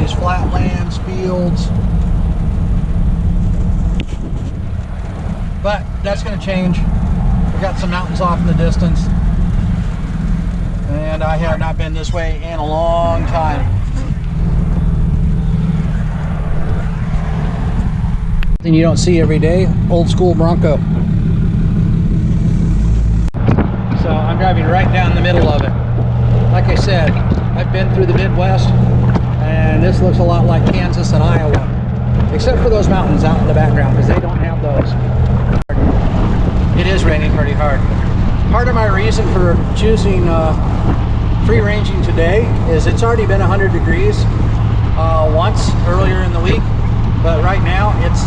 these flatlands, fields. But that's going to change. We've got some mountains off in the distance. And I have not been this way in a long time. Thing you don't see every day, old school Bronco. So I'm driving right down the middle of it. Like I said, I've been through the Midwest, and this looks a lot like Kansas and Iowa, except for those mountains out in the background, because they don't have those. It is raining pretty hard. Part of my reason for choosing free ranging today is it's already been 100 degrees once earlier in the week, but right now it's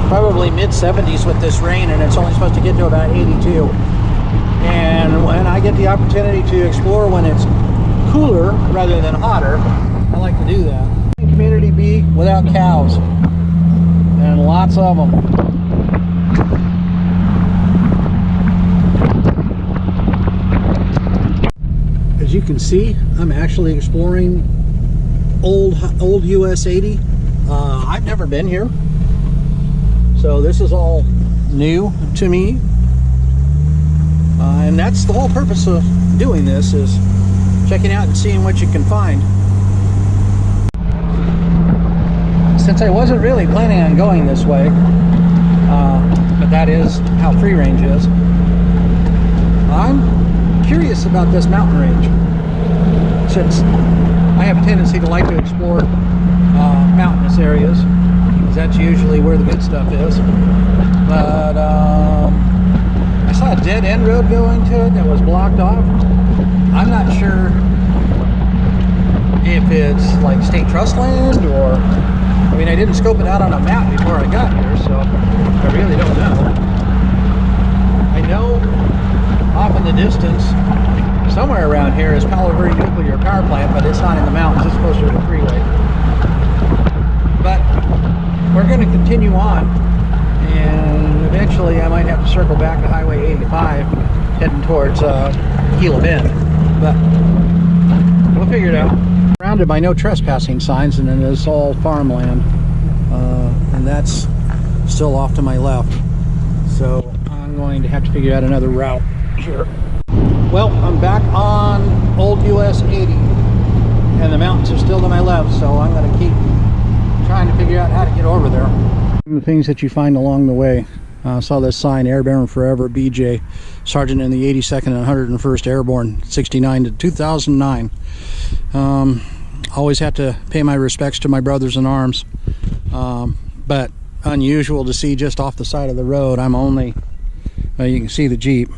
probably mid-70s with this rain, and it's only supposed to get to about 82. And when I get the opportunity to explore when it's cooler rather than hotter, I like to do that. Community bee without cows, and lots of them. As you can see, I'm actually exploring old US 80. I've never been here, so this is all new to me, and that's the whole purpose of doing this, is checking out and seeing what you can find. Since I wasn't really planning on going this way, but that is how free range is, I'm curious about this mountain range, since I have a tendency to like to explore mountainous areas, because that's usually where the good stuff is. But I saw a dead end road going to it that was blocked off. I'm not sure if it's like state trust land, or, I mean, I didn't scope it out on a map before I got here, so I really don't know. I know off in the distance, somewhere around here, is Palo Verde Nuclear Power Plant, but it's not in the mountains, it's closer to the freeway. But we're going to continue on, and eventually I might have to circle back to Highway 85 heading towards Gila Bend, but we'll figure it out. Surrounded by no trespassing signs, and then it's all farmland, and that's still off to my left, so I'm going to have to figure out another route here. Well, I'm back on old US 80, and the mountains are still to my left, so I'm going to keep trying to figure out how to get over there. The things that you find along the way. Saw this sign, Airborne Forever, BJ, Sergeant in the 82nd and 101st Airborne, 69 to 2009. Always have to pay my respects to my brothers in arms, but unusual to see just off the side of the road. I'm only, you can see the Jeep,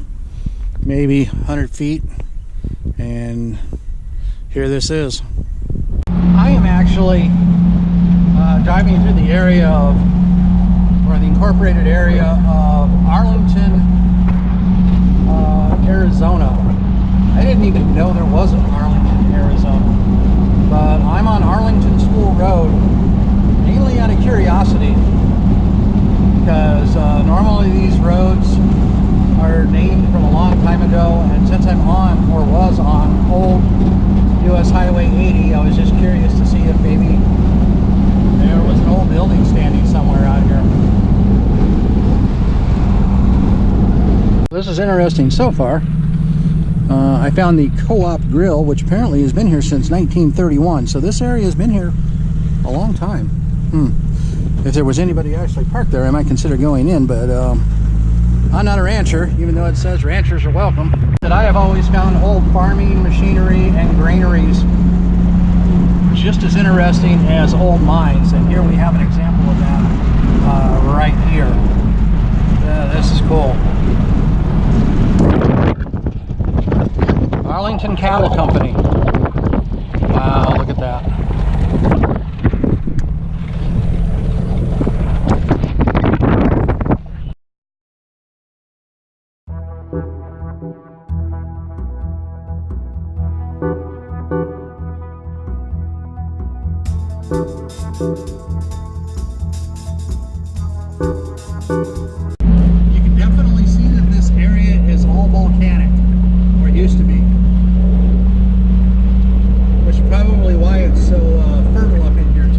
maybe 100 feet, and here this is. I am actually driving through the area of, or the incorporated area of Arlington, Arizona. I didn't even know there was an Arlington, Arizona, but I'm on Arlington School Road, mainly out of curiosity, because normally these roads are named from a long time ago, and since I'm on, or was on, old US Highway 80, I was just curious to see if maybe there was an old building standing somewhere out here. This is interesting so far. I found the Co-op Grill, which apparently has been here since 1931, so this area has been here a long time. If there was anybody actually parked there, I might consider going in, but I'm not a rancher, even though it says ranchers are welcome. That I have always found old farming machinery and granaries just as interesting as old mines, and here we have an example of that right here. This is cool. Arlington Cattle Company. Wow, look at that. You can definitely see that this area is all volcanic, or it used to be, which is probably why it's so fertile up in here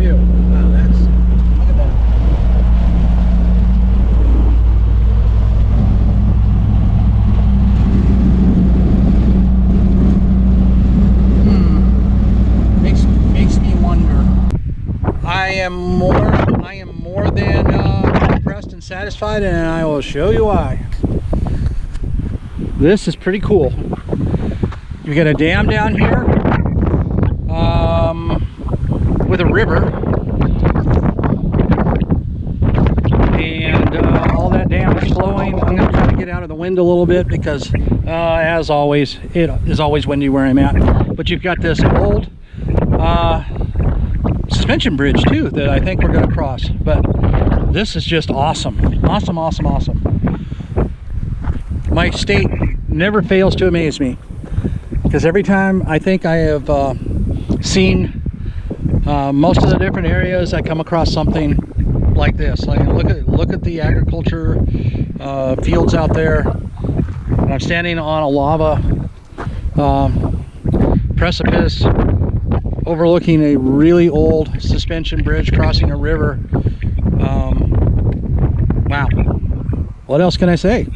I am more than impressed and satisfied, and I will show you why. This is pretty cool. You got a dam down here with a river, and all that dam is flowing. I'm going to try to get out of the wind a little bit because, as always, it is always windy where I'm at. But you've got this old suspension bridge too that I think we're going to cross. But this is just awesome. Awesome, awesome, awesome. My state never fails to amaze me, because every time I think I have seen most of the different areas, I come across something like this. Like, look at the agriculture fields out there. And I'm standing on a lava precipice overlooking a really old suspension bridge crossing a river. Wow, what else can I say?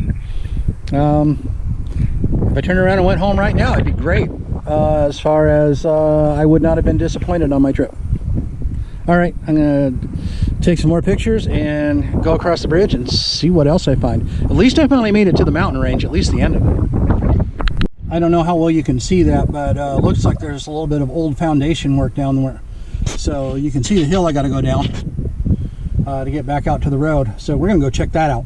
If I turned around and went home right now, it'd be great. As far as I would not have been disappointed on my trip. All right, I'm gonna take some more pictures and go across the bridge and see what else I find. At least I finally made it to the mountain range, at least the end of it. I don't know how well you can see that, but looks like there's a little bit of old foundation work down there. So you can see the hill I gotta go down to get back out to the road. So we're gonna go check that out.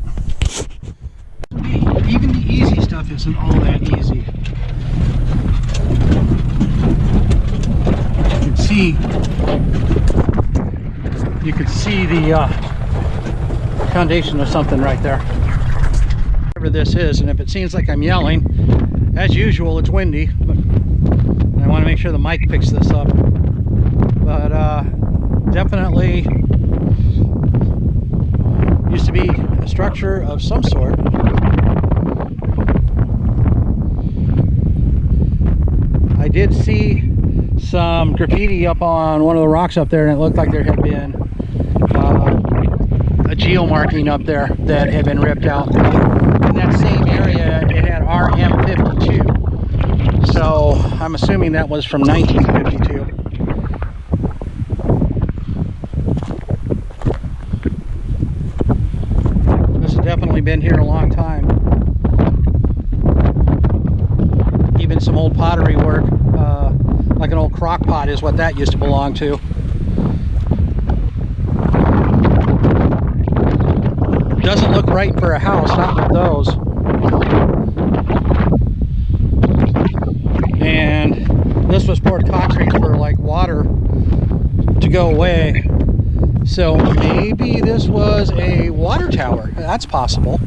Even the easy stuff isn't all that easy. You can see the foundation of something right there. Whatever this is, and if it seems like I'm yelling, as usual, it's windy, but I want to make sure the mic picks this up. But definitely used to be a structure of some sort. I did see some graffiti up on one of the rocks up there, and it looked like there had been a geo marking up there that had been ripped out. In that same area, it had RM52, so I'm assuming that was from 1952. This has definitely been here a long time. Even some old pottery work, like an old crock pot is what that used to belong to. Doesn't look right for a house, not with those. And this was poured concrete for like water to go away. So maybe this was a water tower. That's possible.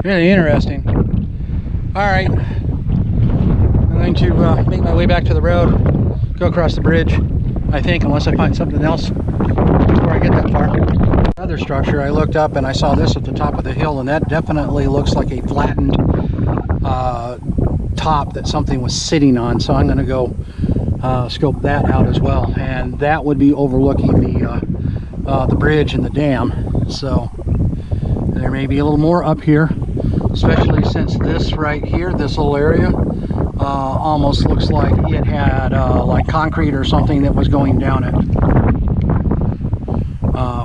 Really interesting. All right, I'm going to make my way back to the road, go across the bridge, I think, unless I find something else before I get that far. Another structure, I looked up and I saw this at the top of the hill, and that definitely looks like a flattened top that something was sitting on. So I'm going to go scope that out as well, and that would be overlooking the bridge and the dam. So there may be a little more up here, especially since this right here, this little area, almost looks like it had like concrete or something that was going down it,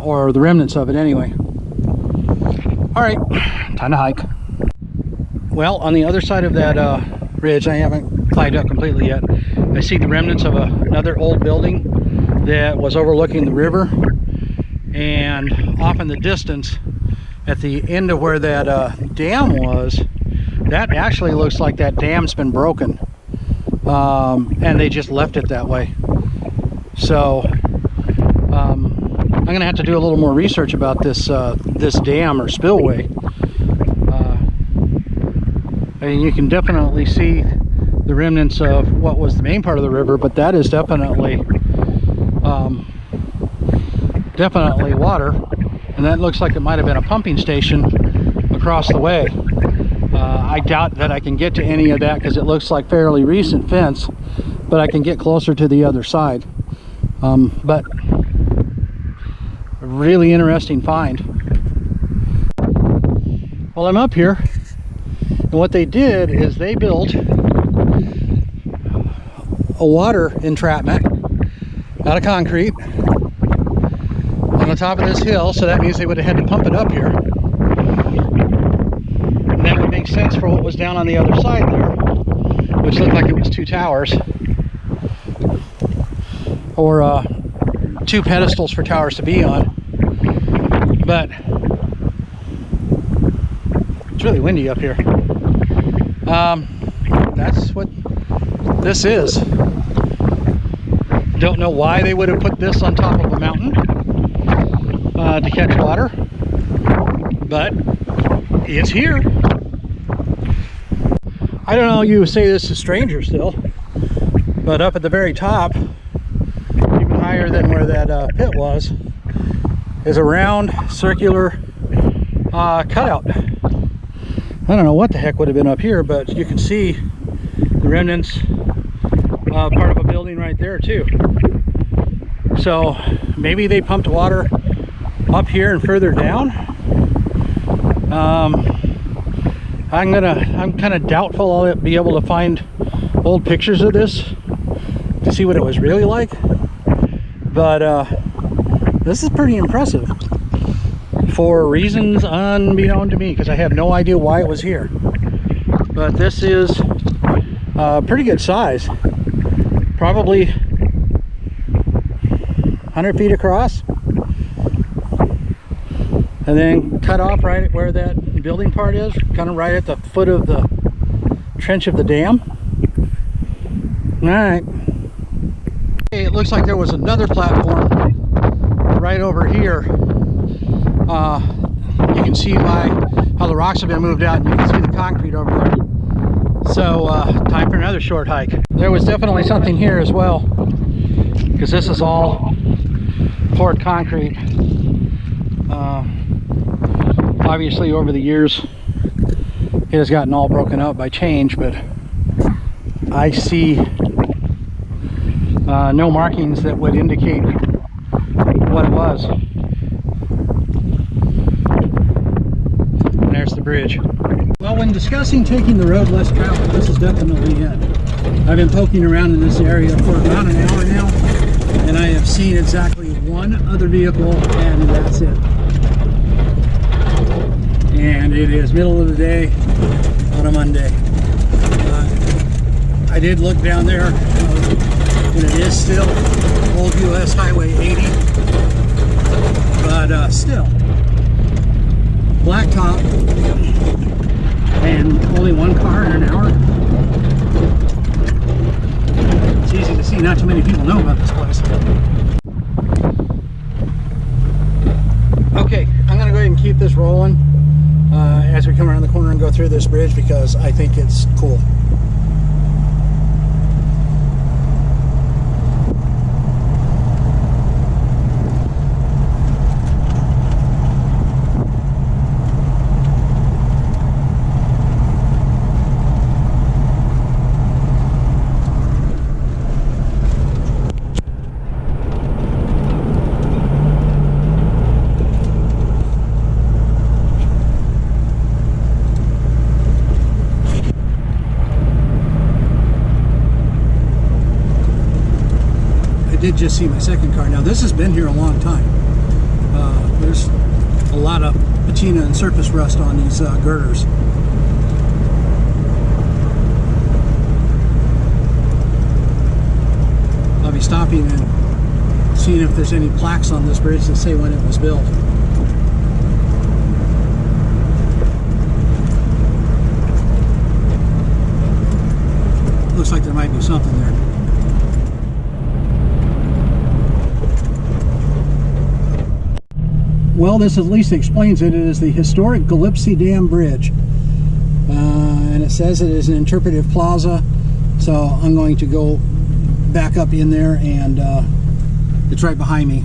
or the remnants of it anyway. All right, time to hike. Well, on the other side of that ridge, I haven't climbed up completely yet, I see the remnants of another old building that was overlooking the river, and off in the distance at the end of where that dam was, that actually looks like that dam's been broken, and they just left it that way. So I'm gonna have to do a little more research about this this dam or spillway. I mean, you can definitely see the remnants of what was the main part of the river, but that is definitely definitely water. And that looks like it might have been a pumping station across the way. I doubt that I can get to any of that because it looks like fairly recent fence, but I can get closer to the other side. But a really interesting find. Well, I'm up here, and what they did is they built a water entrapment out of concrete on the top of this hill, so that means they would have had to pump it up here. And that would make sense for what was down on the other side there, which looked like it was 2 towers. Or 2 pedestals for towers to be on. But it's really windy up here. That's what this is. Don't know why they would have put this on top of a mountain to catch water, but it's here. I don't know, you say this is stranger still, but up at the very top, even higher than where that pit was, is a round circular cutout. I don't know what the heck would have been up here, but you can see the remnants, part of a building right there too. So maybe they pumped water up here and further down. I'm kind of doubtful I'll be able to find old pictures of this to see what it was really like, but this is pretty impressive for reasons unbeknown to me, because I have no idea why it was here. But this is pretty good size, probably 100 feet across, and then cut off right at where that building part is, kind of right at the foot of the trench of the dam. All right. Okay, it looks like there was another platform right over here. You can see by how the rocks have been moved out, and you can see the concrete over there. So time for another short hike. There was definitely something here as well, because this is all poured concrete. Obviously over the years it has gotten all broken up by change, but I see no markings that would indicate what it was. And there's the bridge. Well, when discussing taking the road less traveled, this is definitely it. I've been poking around in this area for about an hour now, and I have seen exactly one other vehicle, and that's it. And it is middle of the day on a Monday. I did look down there, and it is still old US Highway 80, but still, blacktop, and only one car in an hour. It's easy to see not too many people know about this place. Okay, I'm going to go ahead and keep this rolling as we come around the corner and go through this bridge, because I think it's cool. Did just see my second car. Now this has been here a long time. There's a lot of patina and surface rust on these girders. I'll be stopping and seeing if there's any plaques on this bridge that say when it was built. Looks like there might be something there. Well, this at least explains it. It is the historic Gillipsie Dam Bridge. And it says it is an interpretive plaza. So I'm going to go back up in there, and it's right behind me.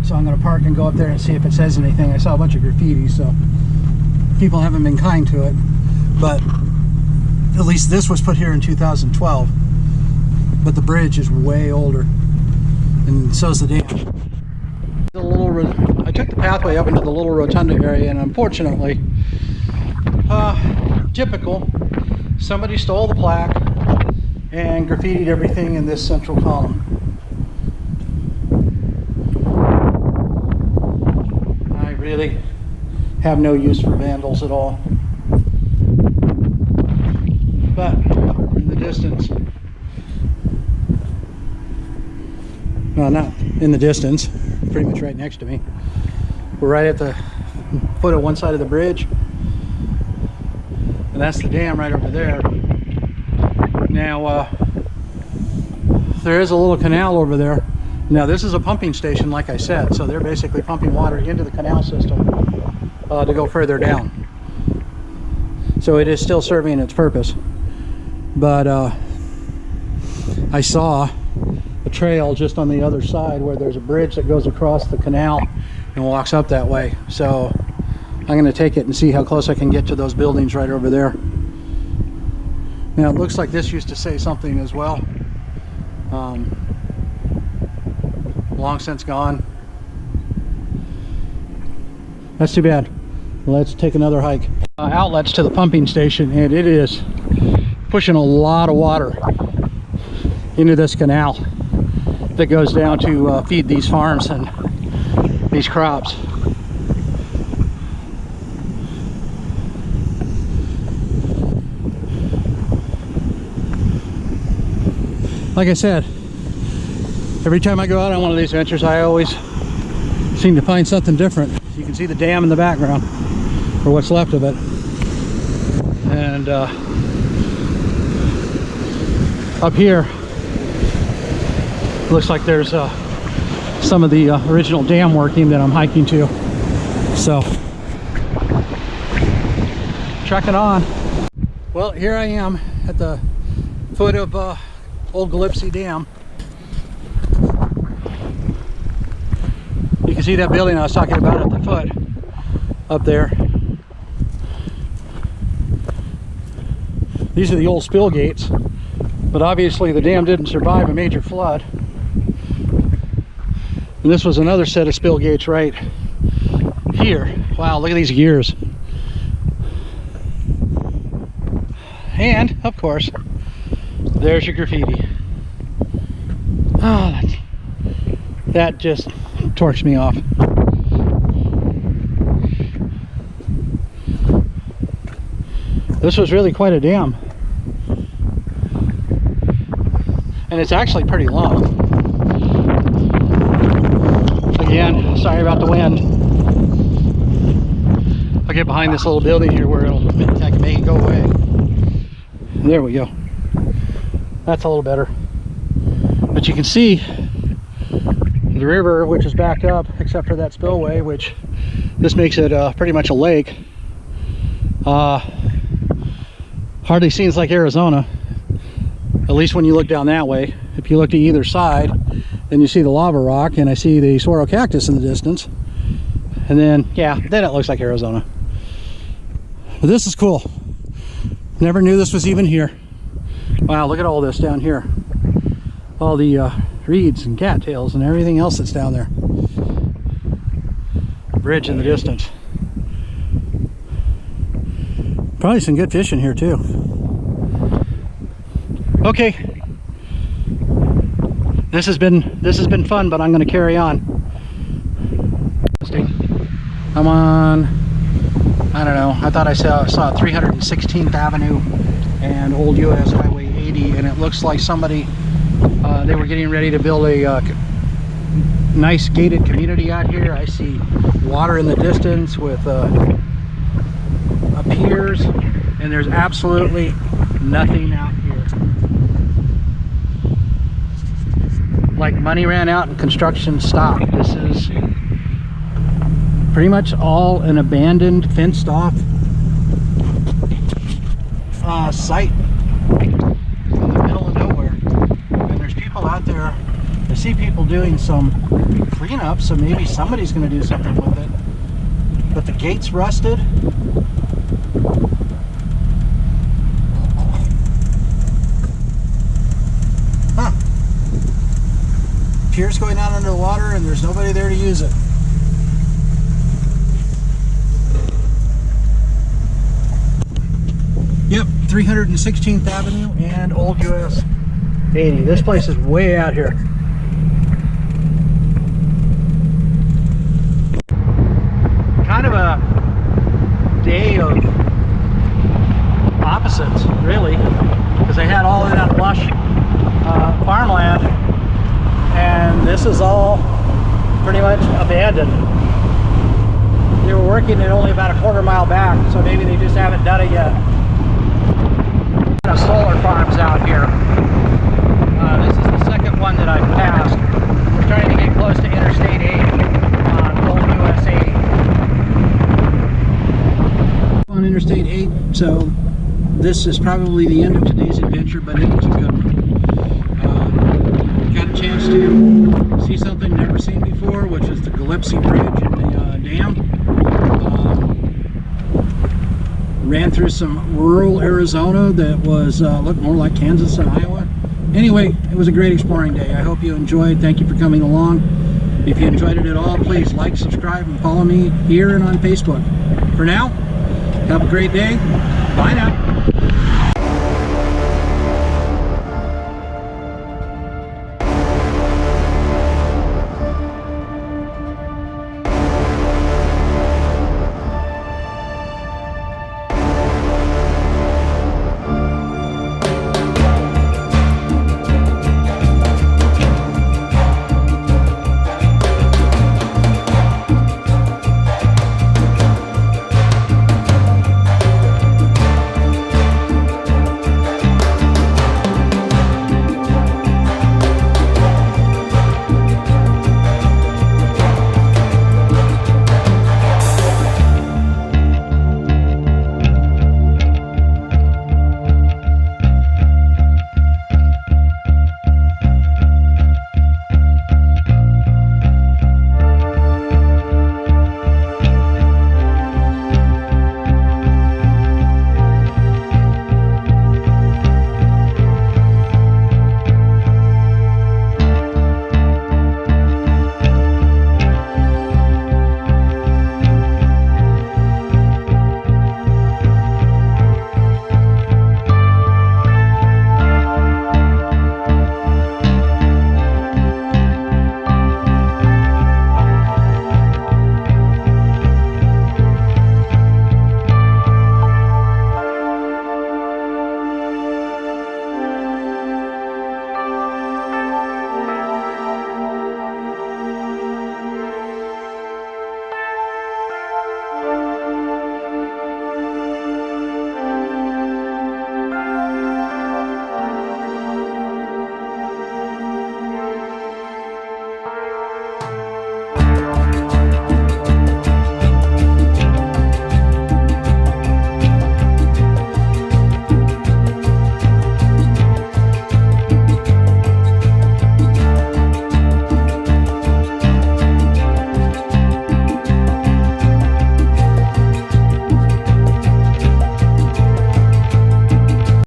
So I'm going to park and go up there and see if it says anything. I saw a bunch of graffiti, so people haven't been kind to it. But at least this was put here in 2012. But the bridge is way older, and so is the dam. I took the pathway up into the little rotunda area, and unfortunately, typical, somebody stole the plaque and graffitied everything in this central column. I really have no use for vandals at all. But in the distance, well, not in the distance, pretty much right next to me. We're right at the foot of one side of the bridge, and that's the dam right over there. Now, there is a little canal over there. Now, this is a pumping station, like I said, so they're basically pumping water into the canal system to go further down. So it is still serving its purpose. But I saw a trail just on the other side where there's a bridge that goes across the canal and walks up that way. So I'm going to take it and see how close I can get to those buildings right over there. Now it looks like this used to say something as well. Long since gone. That's too bad. Let's take another hike. Outlets to the pumping station, and it is pushing a lot of water into this canal that goes down to feed these farms and these crops. Like I said, every time I go out on one of these ventures, I always seem to find something different. You can see the dam in the background, or what's left of it. And up here, looks like there's some of the original dam working that I'm hiking to. So, trekking on. Well, here I am at the foot of old Gillipsie Dam. You can see that building I was talking about at the foot up there. These are the old spill gates, but obviously the dam didn't survive a major flood. And this was another set of spill gates right here. Wow, look at these gears. And, of course, there's your graffiti. Oh, that just torques me off. This was really quite a dam. And it's actually pretty long. Again, sorry about the wind. I'll get behind this little building here where I can make it go away. There we go. That's a little better. But you can see the river, which is backed up except for that spillway, which this makes it pretty much a lake. Hardly seems like Arizona, at least when you look down that way. If you look to either side, then you see the lava rock, and I see the saguaro cactus in the distance, and then yeah, then it looks like Arizona. But this is cool. Never knew this was even here. Wow, look at all this down here. All the reeds and cattails and everything else that's down there. Bridge in the distance. Probably some good fishing here too. Okay. This has been fun, but I'm going to carry on. I'm on, I don't know, I thought I saw 316th Avenue and Old US Highway 80, and it looks like somebody, they were getting ready to build a nice gated community out here. I see water in the distance with piers, and there's absolutely nothing out here. Like money ran out and construction stopped. This is pretty much all an abandoned, fenced off site in the middle of nowhere. And there's people out there. I see people doing some cleanup, so maybe somebody's going to do something with it. But the gate's rusted. Huh. Pier's going out under the water and there's nobody there to use it. Yep, 316th Avenue and Old US 80. This place is way out here. Kind of a day of opposites, really, because I had all of that lush farmland, and this is all pretty much abandoned. They were working it only about a quarter-mile back, so maybe they just haven't done it yet. Solar farms out here. This is the second one that I've passed. We're trying to get close to Interstate 8 on Old US 80. On Interstate 8, so this is probably the end of today's adventure, but it was a good one. Got a chance to see something never seen before, which is the Gillipsie Bridge and the dam. Ran through some rural Arizona that was looked more like Kansas and Iowa. Anyway, it was a great exploring day. I hope you enjoyed. Thank you for coming along. If you enjoyed it at all, please like, subscribe, and follow me here and on Facebook. For now, have a great day. Bye now.